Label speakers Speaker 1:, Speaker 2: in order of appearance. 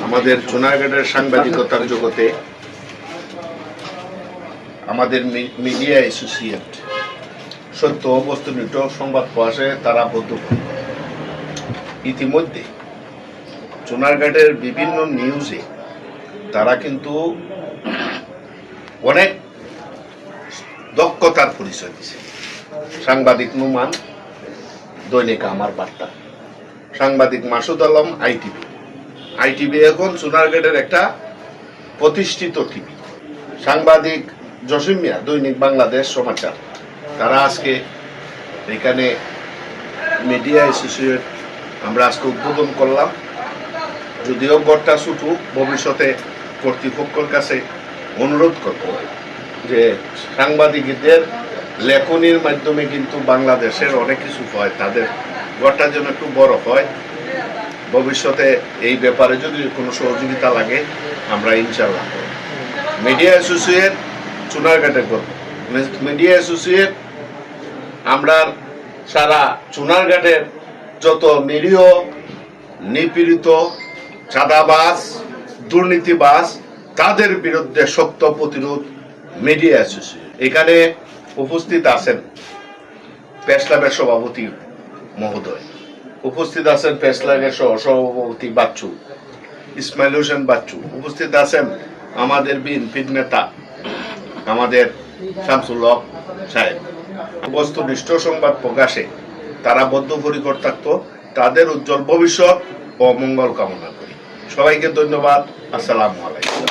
Speaker 1: আমাদের জুনাগড়ের সাংবাদিকতার জগতে আমাদের মিডিয়া অ্যাসোসিয়েট সত্য বস্তুনিষ্ঠ সংবাদ প্রকাশে তারা বদ্ধপরিকর। ইতিমধ্যে জুনাগড়ের বিভিন্ন নিউজে তারা কিন্তু অনেক দক্ষতার পরিচয় দিছে। সাংবাদিক নুমান, দৈনিক আমার বার্তা, সাংবাদিক মাসুদ আলম আইটিভি এখন জুনাগড়ের একটা প্রতিষ্ঠিত টিভি। সাংবাদিক জসিম মিয়া, দৈনিক বাংলাদেশ সমাচার, তারা আজকে এখানে মিডিয়া অ্যাসোসিয়েট আমরা আজকে উদ্বোধন করলাম। যদিও গড়টা ছুটু, ভবিষ্যতে কর্তৃপক্ষের কাছে অনুরোধ করব যে সাংবাদিকদের লেখনির মাধ্যমে কিন্তু বাংলাদেশের অনেক কিছু হয়, তাদের গড়টা যেন একটু বড় হয়। ভবিষ্যতে এই ব্যাপারে যদি কোনো সহযোগিতা লাগে আমরা ইনশাল্লাহ মিডিয়া অ্যাসোসিয়েট চুনারঘাটে করব। মিডিয়া অ্যাসোসিয়েট আমরা সারা চুনারঘাটের যত নিরীহ, নিপীড়িত, চাঁদাবাজ, দুর্নীতিবাজ, তাদের বিরুদ্ধে শক্ত প্রতিরোধ মিডিয়া অ্যাসোসিয়েট। এখানে উপস্থিত আছেন প্রেস ক্লাবের সভাপতি মহোদয়, উপস্থিত আছেন প্রেস ক্লাবের সহসভাপতি বাচ্চু, ইসমাইল হোসেন বাচ্চু, উপস্থিত আছেন আমাদের বিএনপির নেতা আমাদের শামসুল হক সাহেব। বস্তুনিষ্ঠ সংবাদ প্রকাশে তারা বদ্ধপরিকর থাকতো। তাদের উজ্জ্বল ভবিষ্যৎ ও মঙ্গল কামনা করি। সবাইকে ধন্যবাদ। আসসালামু আলাইকুম।